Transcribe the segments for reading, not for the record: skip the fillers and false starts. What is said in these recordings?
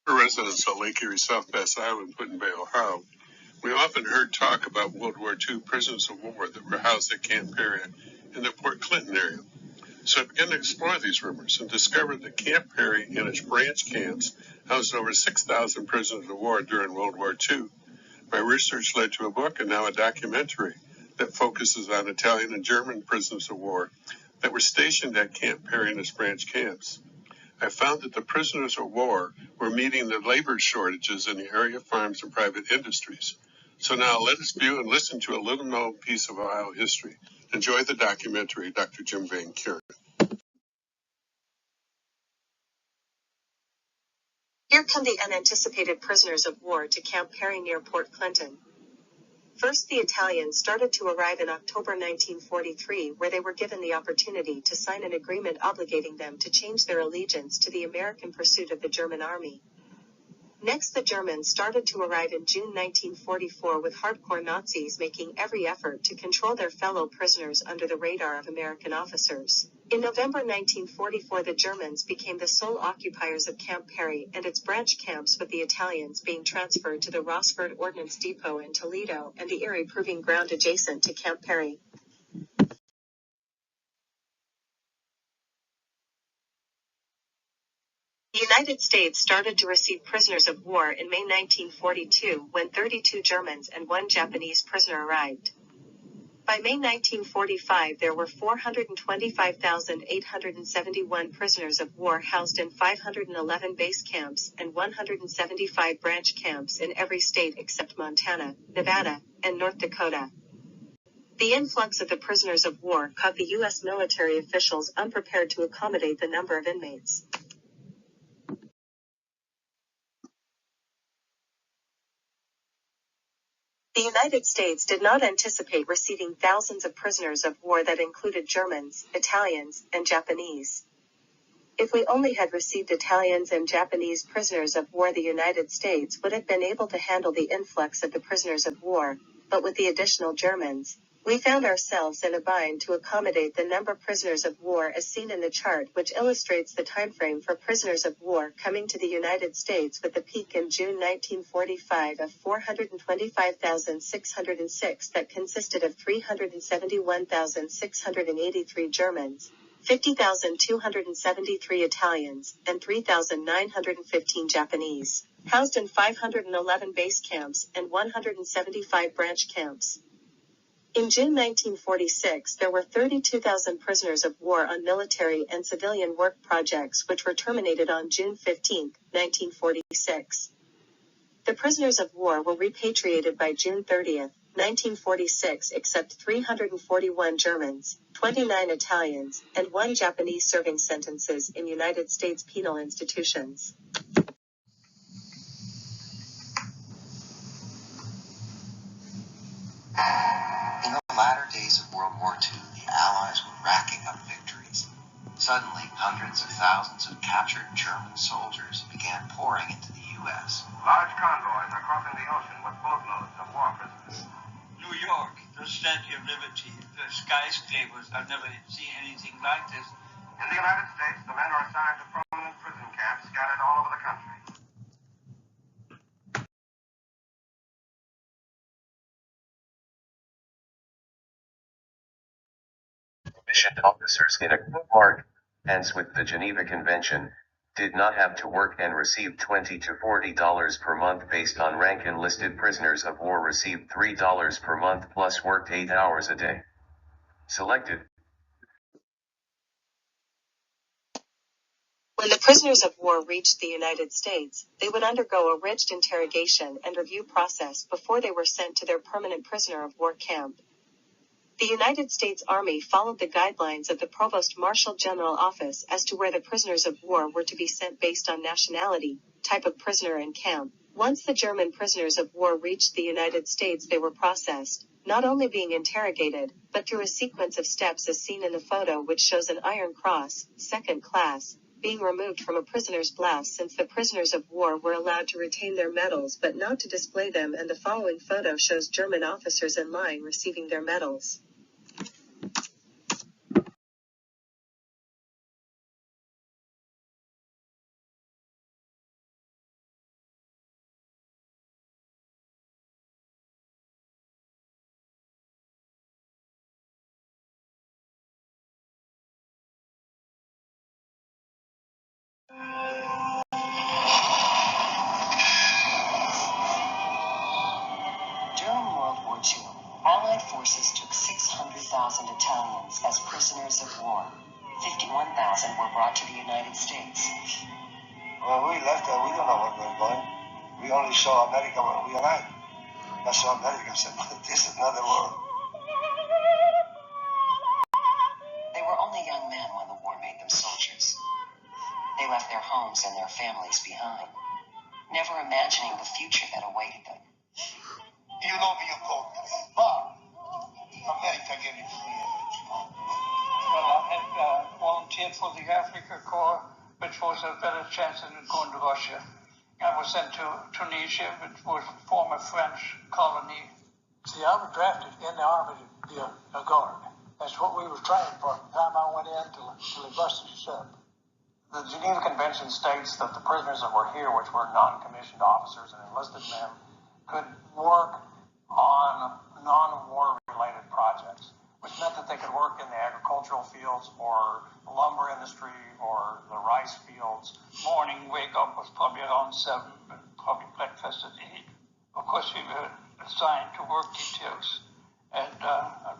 For residents of Lake Erie, South Bass Island, Put-in-Bay, Ohio, we often heard talk about World War II prisoners of war that were housed at Camp Perry in the Port Clinton area. So I began to explore these rumors and discovered that Camp Perry and its branch camps housed over 6,000 prisoners of war during World War II. My research led to a book and now a documentary that focuses on Italian and German prisoners of war that were stationed at Camp Perry and its branch camps. I found that the prisoners of war were meeting the labor shortages in the area farms and private industries. So now let us view and listen to a little-known piece of Ohio history. Enjoy the documentary, Dr. Jim Van Kuren. Here come the unanticipated prisoners of war to Camp Perry near Port Clinton. First, the Italians started to arrive in October 1943, where they were given the opportunity to sign an agreement obligating them to change their allegiance to the American pursuit of the German army. Next, the Germans started to arrive in June 1944 with hardcore Nazis making every effort to control their fellow prisoners under the radar of American officers. In November 1944, the Germans became the sole occupiers of Camp Perry and its branch camps, with the Italians being transferred to the Rossford Ordnance Depot in Toledo and the Erie Proving Ground adjacent to Camp Perry. The United States started to receive prisoners of war in May 1942 when 32 Germans and 1 Japanese prisoner arrived. By May 1945, there were 425,871 prisoners of war housed in 511 base camps and 175 branch camps in every state except Montana, Nevada, and North Dakota. The influx of the prisoners of war caught the U.S. military officials unprepared to accommodate the number of inmates. The United States did not anticipate receiving thousands of prisoners of war that included Germans, Italians, and Japanese. If we only had received Italians and Japanese prisoners of war, the United States would have been able to handle the influx of the prisoners of war, but with the additional Germans, we found ourselves in a bind to accommodate the number of prisoners of war as seen in the chart, which illustrates the timeframe for prisoners of war coming to the United States, with the peak in June 1945 of 425,606 that consisted of 371,683 Germans, 50,273 Italians, and 3,915 Japanese, housed in 511 base camps and 175 branch camps. In June 1946, there were 32,000 prisoners of war on military and civilian work projects, which were terminated on June 15, 1946. The prisoners of war were repatriated by June 30, 1946, except 341 Germans, 29 Italians, and 1 Japanese serving sentences in United States penal institutions. In the latter days of World War II, the Allies were racking up victories. Suddenly, hundreds of thousands of captured German soldiers began pouring into the U.S. Large convoys are crossing the ocean with boatloads of war prisoners. New York, the Statue of Liberty, the skyscrapers. I've never seen anything like this. In the United States, the men are assigned to prominent prison camps scattered all over the country. Commissioned officers in accordance with the Geneva Convention, did not have to work and received $20 to $40 per month based on rank. Enlisted prisoners of war received $3 per month plus worked 8 hours a day. Selected. When the prisoners of war reached the United States, they would undergo a rigid interrogation and review process before they were sent to their permanent prisoner of war camp. The United States Army followed the guidelines of the Provost Marshal General Office as to where the prisoners of war were to be sent based on nationality, type of prisoner, and camp. Once the German prisoners of war reached the United States, they were processed, not only being interrogated, but through a sequence of steps as seen in the photo, which shows an Iron Cross, second class, being removed from a prisoner's blouse, since the prisoners of war were allowed to retain their medals but not to display them, and the following photo shows German officers in line receiving their medals. miles and were brought to the United States. When we left there, we don't know where we were going. We only saw America when we arrived. I saw America and said, this is another world. They were only young men when the war made them soldiers. They left their homes and their families behind, never imagining the future that awaited them. You know me, untold, but America gave it to me. Well, I had volunteered for the Africa Corps, which was a better chance than going to Russia. I was sent to Tunisia, which was a former French colony. See, I was drafted in the Army to be a guard. That's what we were trained for from the time I went in till they busted us up. The Geneva Convention states that the prisoners that were here, which were non-commissioned officers and enlisted men, could work on non-war related projects, which meant that they could work in the agricultural fields or the lumber industry or the rice fields. Morning wake up was probably around 7, but probably breakfast at 8. Of course, we were assigned to work details. And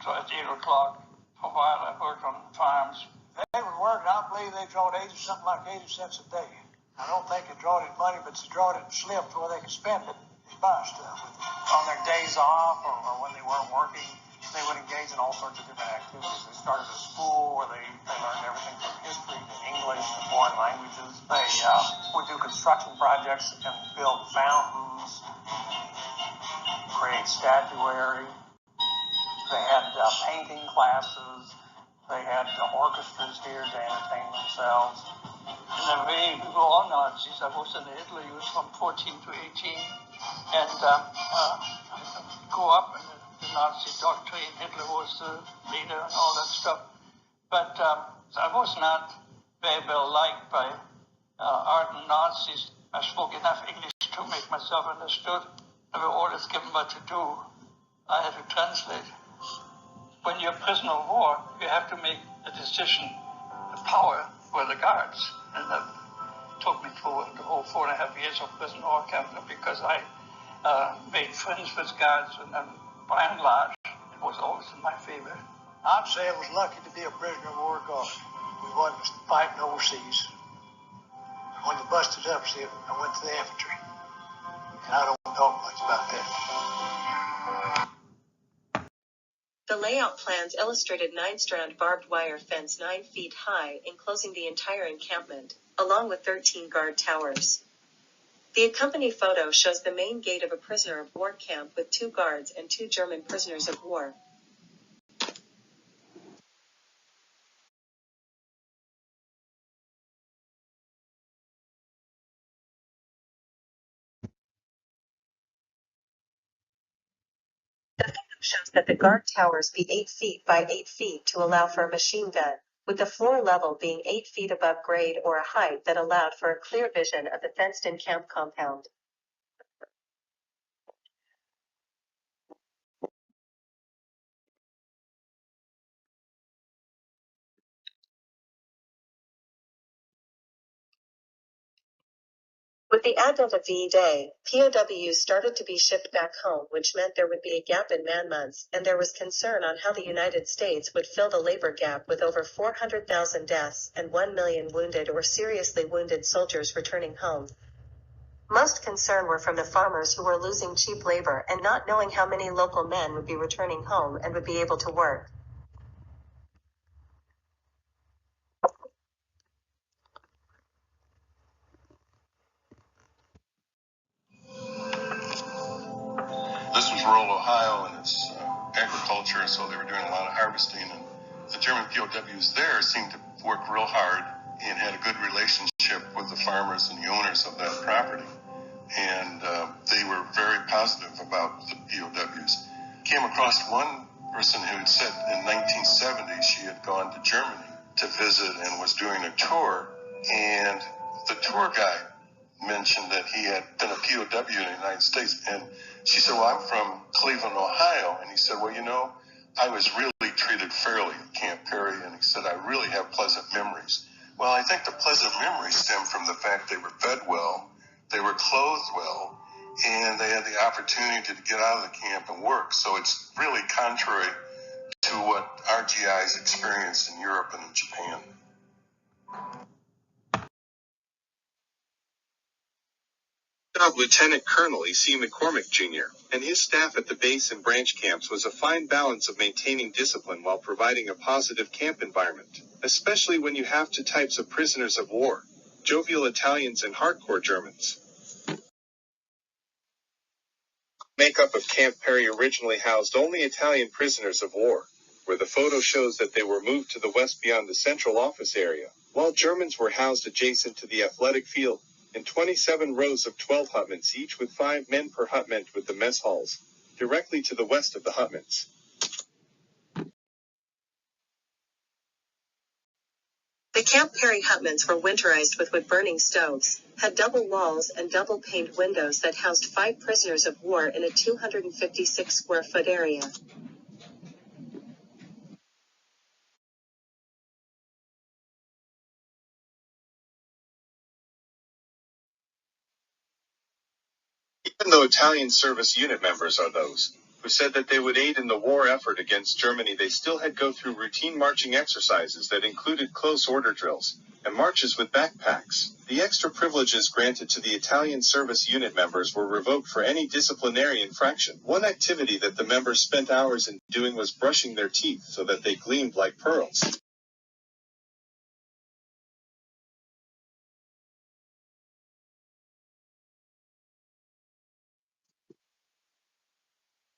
so at 8 o'clock, for a while I worked on farms. They would work, and I believe they drawed something like 80 cents a day. I don't think they drawed it money, but they drawed it in slips where they could spend it and buy stuff with it. On their days off or when they weren't working, they would engage in all sorts of different activities. They started a school where they learned everything from history to English to foreign languages. They would do construction projects and build fountains, create statuary. They had painting classes. They had orchestras here to entertain themselves. And then we were all Nazis. I was in Italy, he was from 14 to 18. And grew up in the Nazi doctrine. Hitler was the leader and all that stuff. But I was not very well liked by ardent Nazis. I spoke enough English to make myself understood. I was orders given what to do. I had to translate. When you're a prisoner of war, you have to make a decision. The power were the guards. And that took me through the whole 4.5 years of prison war camp because I made friends with guards, and by and large, it was always in my favor. I'd say I was lucky to be a prisoner of war guard. We wasn't fighting overseas. When they busted up, see, I went to the infantry. And I don't talk much about that. The layout plans illustrated 9-strand barbed wire fence 9 feet high enclosing the entire encampment, along with 13 guard towers. The accompanying photo shows the main gate of a prisoner of war camp with 2 guards and 2 German prisoners of war. The photo shows that the guard towers be 8 feet by 8 feet to allow for a machine gun, with the floor level being 8 feet above grade or a height that allowed for a clear vision of the fenced-in camp compound. With the advent of V-Day, POWs started to be shipped back home, which meant there would be a gap in man months, and there was concern on how the United States would fill the labor gap with over 400,000 deaths and 1 million wounded or seriously wounded soldiers returning home. Most concern were from the farmers who were losing cheap labor and not knowing how many local men would be returning home and would be able to work. This was rural Ohio, and it's agriculture, so they were doing a lot of harvesting. And the German POWs there seemed to work real hard and had a good relationship with the farmers and the owners of that property. And they were very positive about the POWs. Came across one person who had said in 1970 she had gone to Germany to visit and was doing a tour, and the tour guide mentioned that he had been a POW in the United States, and she said, well, I'm from Cleveland, Ohio, and he said, well, you know, I was really treated fairly at Camp Perry, and he said, I really have pleasant memories. Well, I think the pleasant memories stem from the fact they were fed well, they were clothed well, and they had the opportunity to get out of the camp and work. So it's really contrary to what RGIs experienced in Europe and in Japan. Of Lieutenant Colonel E.C. McCormick Jr. and his staff at the base and branch camps was a fine balance of maintaining discipline while providing a positive camp environment, especially when you have two types of prisoners of war: jovial Italians and hardcore Germans. Makeup of Camp Perry originally housed only Italian prisoners of war, where the photo shows that they were moved to the west beyond the central office area, while Germans were housed adjacent to the athletic field, in 27 rows of 12 hutments each with 5 men per hutment with the mess halls, directly to the west of the hutments. The Camp Perry hutments were winterized with wood-burning stoves, had double walls and double-paned windows that housed 5 prisoners of war in a 256-square-foot area. Even though Italian service unit members are those who said that they would aid in the war effort against Germany, they still had go through routine marching exercises that included close order drills and marches with backpacks. The extra privileges granted to the Italian service unit members were revoked for any disciplinary infraction. One activity that the members spent hours in doing was brushing their teeth so that they gleamed like pearls.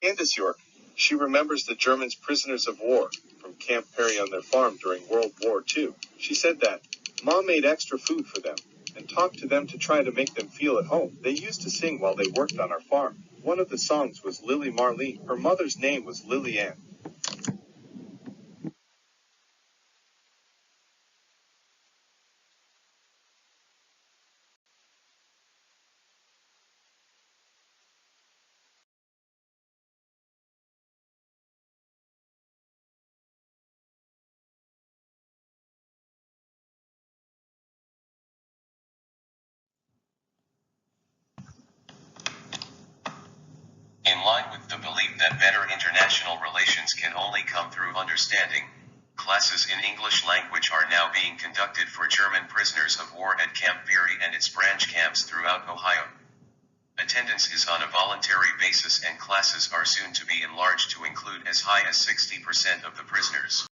Candace York, she remembers the Germans prisoners of war from Camp Perry on their farm during World War II. She said that Mom made extra food for them and talked to them to try to make them feel at home. They used to sing while they worked on our farm. One of the songs was Lily Marlene. Her mother's name was Lily Ann. In line with the belief that better international relations can only come through understanding, classes in English language are now being conducted for German prisoners of war at Camp Peary and its branch camps throughout Ohio. Attendance is on a voluntary basis and classes are soon to be enlarged to include as high as 60% of the prisoners.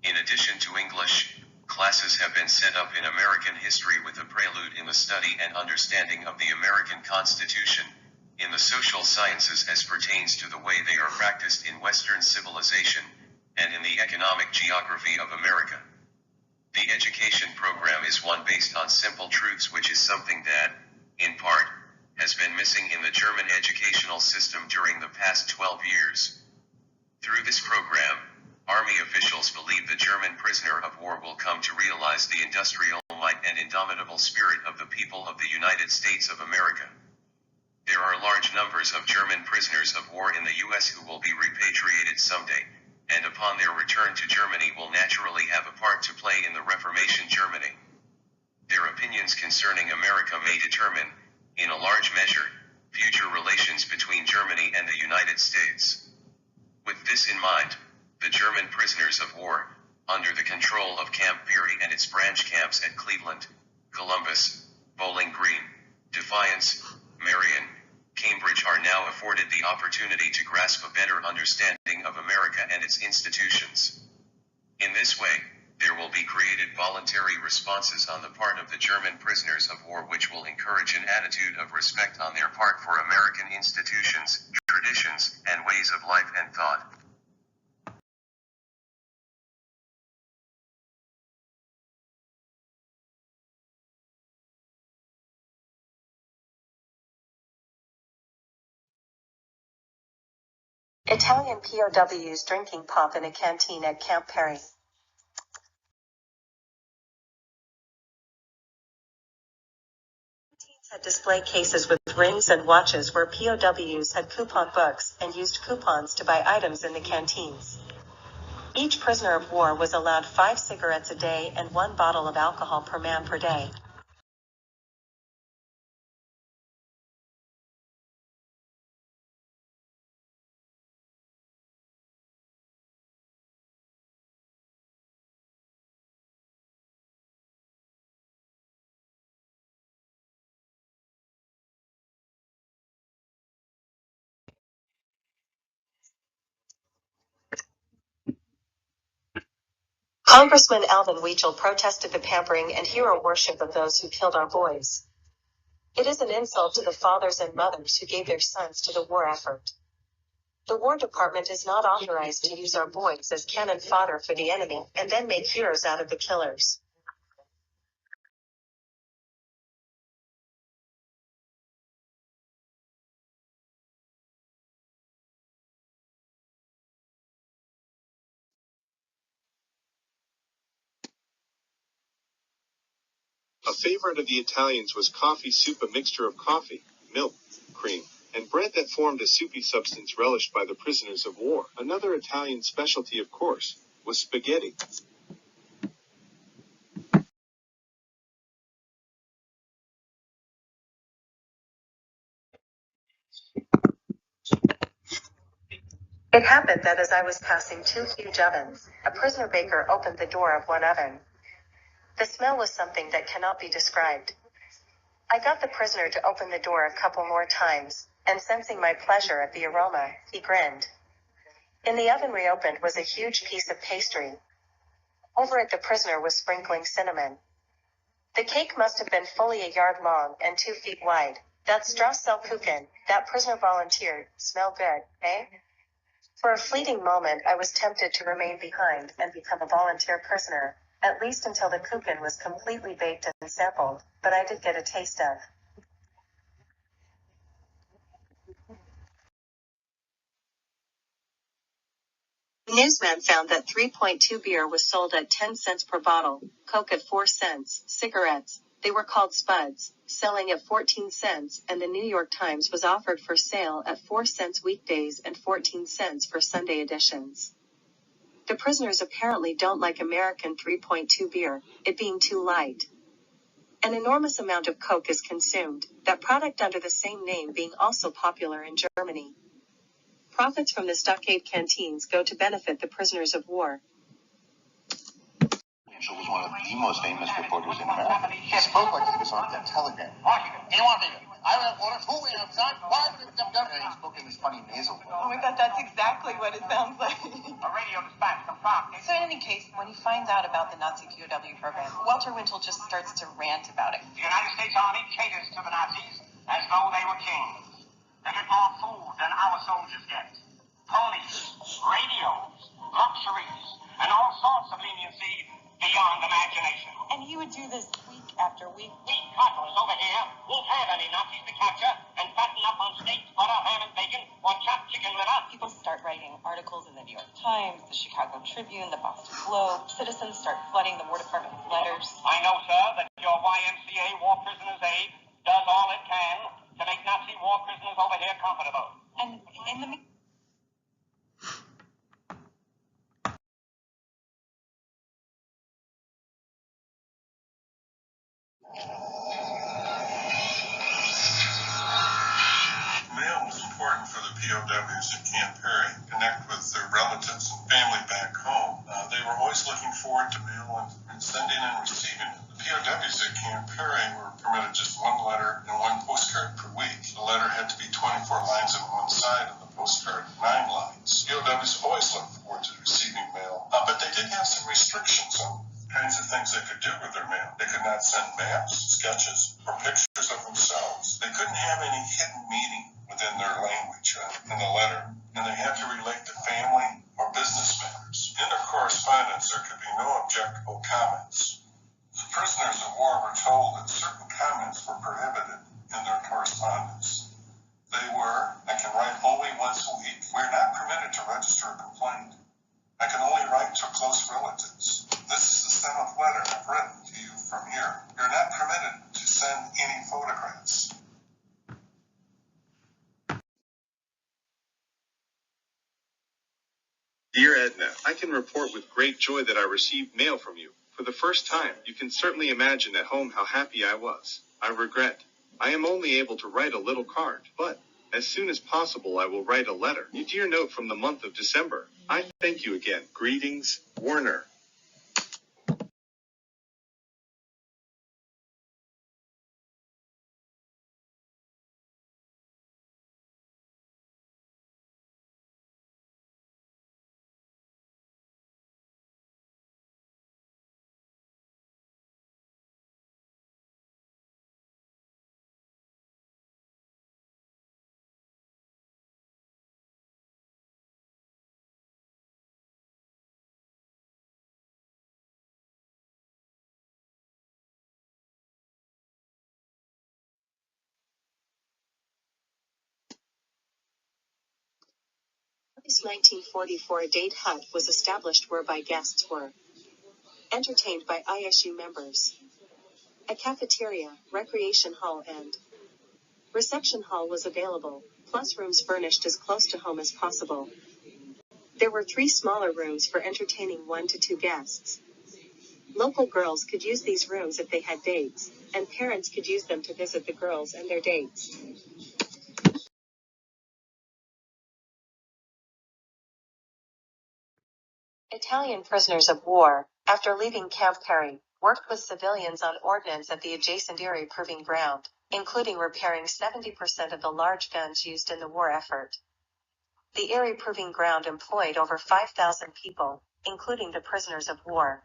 In addition to English, classes have been set up in American history with a prelude in the study and understanding of the American Constitution, in the social sciences as pertains to the way they are practiced in Western civilization, and in the economic geography of America. The education program is one based on simple truths, which is something that, in part, has been missing in the German educational system during the past 12 years. Through this program, Army officials believe the German prisoner of war will come to realize the industrial might and indomitable spirit of the people of the United States of America. There are large numbers of German prisoners of war in the U.S. who will be repatriated someday, and upon their return to Germany will naturally have a part to play in the Reformation Germany. Their opinions concerning America may determine, in a large measure, future relations between Germany and the United States. With this in mind, the German prisoners of war, under the control of Camp Peary and its branch camps at Cleveland, Columbus, Bowling Green, Defiance, Marion, Cambridge, are now afforded the opportunity to grasp a better understanding of America and its institutions. In this way, there will be created voluntary responses on the part of the German prisoners of war which will encourage an attitude of respect on their part for American institutions, traditions, and ways of life and thought. Italian POWs drinking pop in a canteen at Camp Perry. Canteens had display cases with rings and watches where POWs had coupon books and used coupons to buy items in the canteens. Each prisoner of war was allowed 5 cigarettes a day and 1 bottle of alcohol per man per day. Congressman Alvin Weechel protested the pampering and hero worship of those who killed our boys. It is an insult to the fathers and mothers who gave their sons to the war effort. The War Department is not authorized to use our boys as cannon fodder for the enemy and then make heroes out of the killers. A favorite of the Italians was coffee soup, a mixture of coffee, milk, cream, and bread that formed a soupy substance relished by the prisoners of war. Another Italian specialty, of course, was spaghetti. It happened that as I was passing two huge ovens, a prisoner baker opened the door of one oven. The smell was something that cannot be described. I got the prisoner to open the door a couple more times, and sensing my pleasure at the aroma, he grinned. In the oven reopened was a huge piece of pastry. Over it the prisoner was sprinkling cinnamon. The cake must have been fully a yard long and 2 feet wide. That Strauss-Kuchen, that prisoner volunteered, smell good, eh? For a fleeting moment I was tempted to remain behind and become a volunteer prisoner, at least until the kuchen was completely baked and sampled, but I did get a taste of. The newsman found that 3.2 beer was sold at 10 cents per bottle, Coke at 4 cents, cigarettes, they were called spuds, selling at 14 cents, and the New York Times was offered for sale at 4 cents weekdays and 14 cents for Sunday editions. The prisoners apparently don't like American 3.2 beer, it being too light. An enormous amount of Coke is consumed, that product under the same name being also popular in Germany. Profits from the stockade canteens go to benefit the prisoners of war. Mitchell was one of the most famous reporters in America. He spoke like he was on the telegram. Washington, do you want me to? I will have orders. Who outside? Why would it come down? And he spoke in this funny nasal voice. Oh my God, that's exactly what it sounds like. A radio dispatch from France. So in any case, when he finds out about the Nazi POW program, Walter Winchell just starts to rant about it. The United States Army caters to the Nazis as though they were kings. They get more food than our soldiers get. Ponies, radios, luxuries, and all sorts of leniency beyond imagination. And he would do this week after week. We conquerors over here won't have any Nazis to capture and fatten up on steaks, butter, ham, and bacon, or chopped chicken liver. People start writing articles in the New York Times, the Chicago Tribune, the Boston Globe. Citizens start flooding the War Department with letters. I know, sir, that your YMCA War Prisoners Aid does all it can to make Nazi war prisoners over here comfortable. And in the Mail was important for the POWs at Camp Perry, connect with their relatives and family back home. They were always looking forward to mail and sending and receiving it. The POWs at Camp Perry were permitted just one letter and one postcard per week. The letter had to be 24 lines on one side and the postcard 9 lines. POWs always looked forward to receiving mail, but they did have some restrictions on kinds of things they could do with their mail. They could not send maps, sketches, or pictures of themselves. They couldn't have any hidden meaning within their language in the letter, and they had to relate to family or business matters. In their correspondence, there could be no objectable comments. The prisoners of war were told that certain comments were prohibited in their correspondence. They were, I can write only once a week. We're not permitted to register a complaint. I can only write to close relatives. This is the 7th letter I've written to you from here. You're not permitted to send any photographs. Dear Edna, I can report with great joy that I received mail from you. For the first time, you can certainly imagine at home how happy I was. I regret. I am only able to write a little card, but as soon as possible I will write a letter. A dear note from the month of December. I thank you again. Greetings, Werner. This 1944 date hut was established whereby guests were entertained by ISU members. A cafeteria, recreation hall and reception hall was available, plus rooms furnished as close to home as possible. There were 3 smaller rooms for entertaining 1 to 2 guests. Local girls could use these rooms if they had dates, and parents could use them to visit the girls and their dates. Italian prisoners of war, after leaving Camp Perry, worked with civilians on ordnance at the adjacent Erie Proving Ground, including repairing 70% of the large guns used in the war effort. The Erie Proving Ground employed over 5,000 people, including the prisoners of war.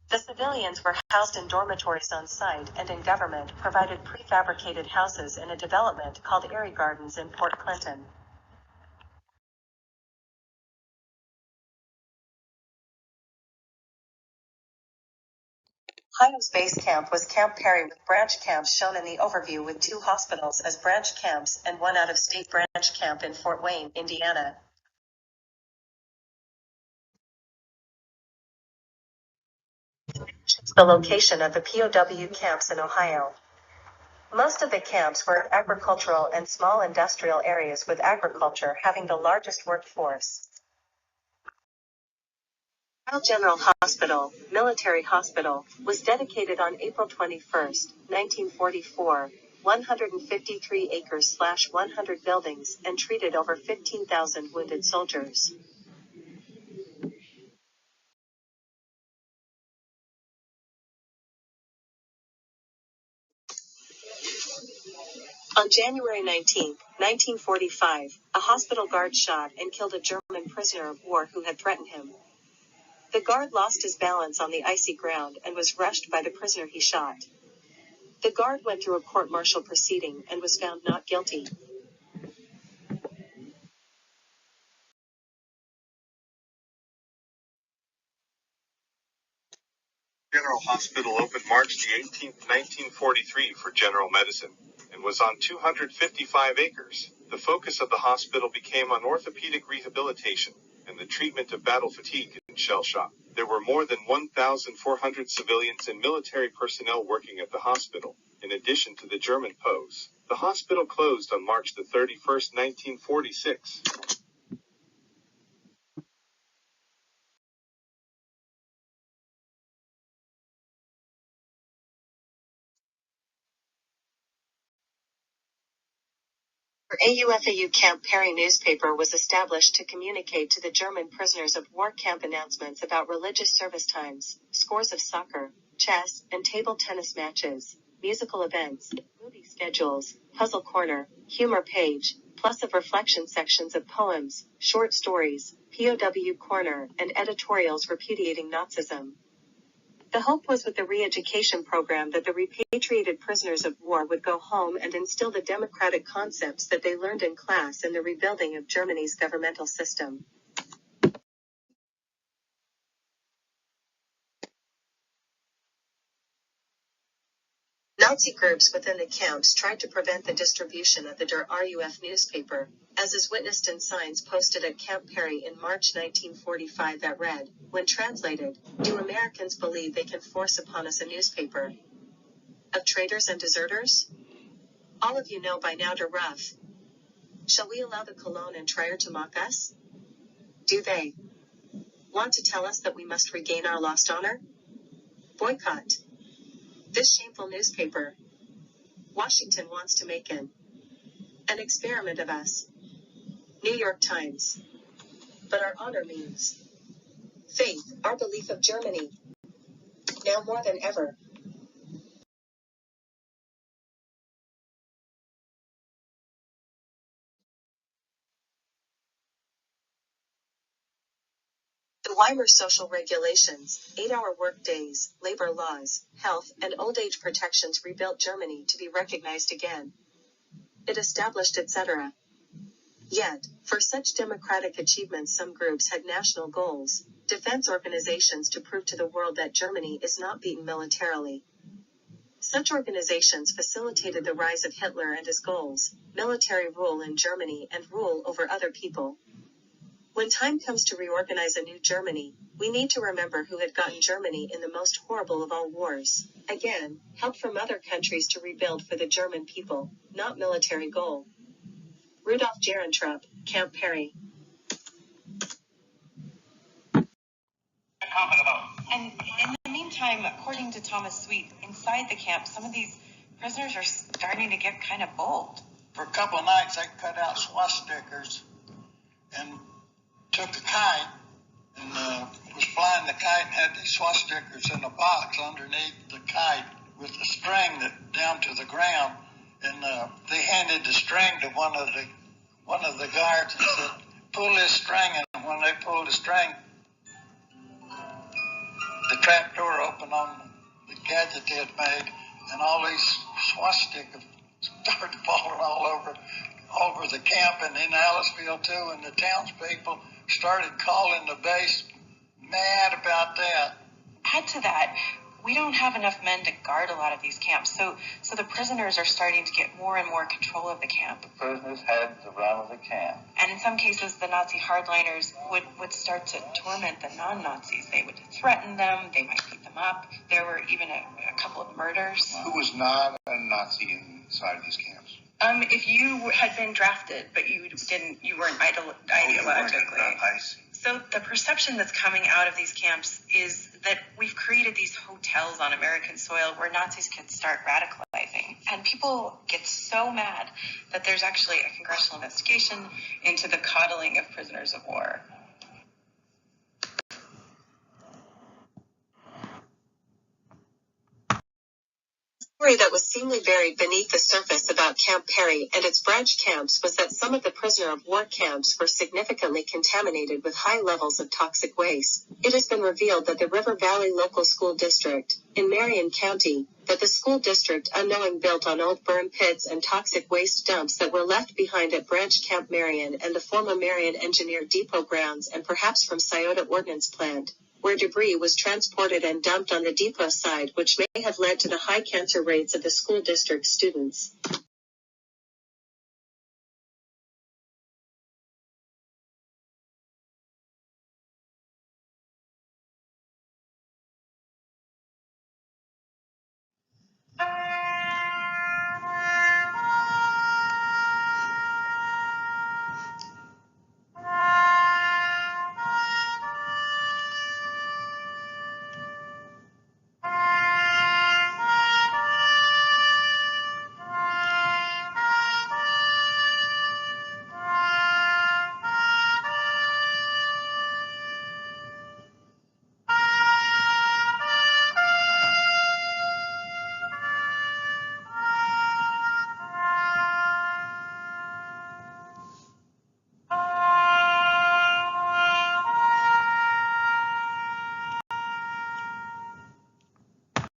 The civilians were housed in dormitories on site, and in government provided prefabricated houses in a development called Erie Gardens in Port Clinton. Ohio's base camp was Camp Perry, with branch camps shown in the overview, with 2 hospitals as branch camps and 1 out-of-state branch camp in Fort Wayne, Indiana. The location of the POW camps in Ohio. Most of the camps were in agricultural and small industrial areas, with agriculture having the largest workforce. General Hospital, military hospital, was dedicated on April 21, 1944, 153 acres/100 buildings, and treated over 15,000 wounded soldiers. On January 19, 1945, a hospital guard shot and killed a German prisoner of war who had threatened him. The guard lost his balance on the icy ground and was rushed by the prisoner he shot. The guard went through a court-martial proceeding and was found not guilty. General Hospital opened March the 18th, 1943 for general medicine, and was on 255 acres. The focus of the hospital became on orthopedic rehabilitation and the treatment of battle fatigue and shell shock. There were more than 1,400 civilians and military personnel working at the hospital, in addition to the German POWs. The hospital closed on March the 31st, 1946. AUFAU Camp Perry newspaper was established to communicate to the German prisoners of war camp announcements about religious service times, scores of soccer, chess, and table tennis matches, musical events, movie schedules, puzzle corner, humor page, plus of reflection sections of poems, short stories, POW corner, and editorials repudiating Nazism. The hope was, with the re-education program, that the repatriated prisoners of war would go home and instill the democratic concepts that they learned in class in the rebuilding of Germany's governmental system. Nazi groups within the camps tried to prevent the distribution of the Der RUF newspaper, as is witnessed in signs posted at Camp Perry in March 1945 that read, when translated, "Do Americans believe they can force upon us a newspaper of traitors and deserters? All of you know by now Der RUF. Shall we allow the Cologne and Trier to mock us? Do they want to tell us that we must regain our lost honor? Boycott this shameful newspaper. Washington wants to make an experiment of us. New York Times. But our honor means faith, our belief of Germany. Now more than ever." The Weimar social regulations, 8-hour work days, labor laws, health, and old age protections rebuilt Germany to be recognized again. It established etc. Yet, for such democratic achievements, some groups had national goals, defense organizations to prove to the world that Germany is not beaten militarily. Such organizations facilitated the rise of Hitler and his goals, military rule in Germany and rule over other people. When time comes to reorganize a new Germany, we need to remember who had gotten Germany in the most horrible of all wars. Again, help from other countries to rebuild for the German people, not military goal. Rudolf Gerentrop, Camp Perry. And in the meantime, according to Thomas Sweet, inside the camp, some of these prisoners are starting to get kind of bold. For a couple of nights, they cut out swastikas and took a kite and was flying the kite and had these swastikas in a box underneath the kite with the string down to the ground. And they handed the string to one of the guards and said, "Pull this string." And when they pulled the string, the trap door opened on the gadget they had made, and all these swastikas started falling all over the camp and in Aliceville too, and the townspeople started calling the base mad about that. Add to that, we don't have enough men to guard a lot of these camps, so the prisoners are starting to get more and more control of the camp. The prisoners had the run of the camp. And in some cases, the Nazi hardliners would start to torment the non-Nazis. They would threaten them, they might beat them up. There were even a couple of murders. Who was not a Nazi inside of these camps? If you had been drafted, but you weren't ideologically. I see. So the perception that's coming out of these camps is that we've created these hotels on American soil where Nazis could start radicalizing. And people get so mad that there's actually a congressional investigation into the coddling of prisoners of war. The story that was seemingly buried beneath the surface about Camp Perry and its branch camps was that some of the prisoner of war camps were significantly contaminated with high levels of toxic waste. It has been revealed that the River Valley Local School District, in Marion County, that the school district unknowing built on old burn pits and toxic waste dumps that were left behind at Branch Camp Marion and the former Marion Engineer Depot grounds and perhaps from Scioto Ordnance Plant, where debris was transported and dumped on the depot side, which may have led to the high cancer rates of the school district students.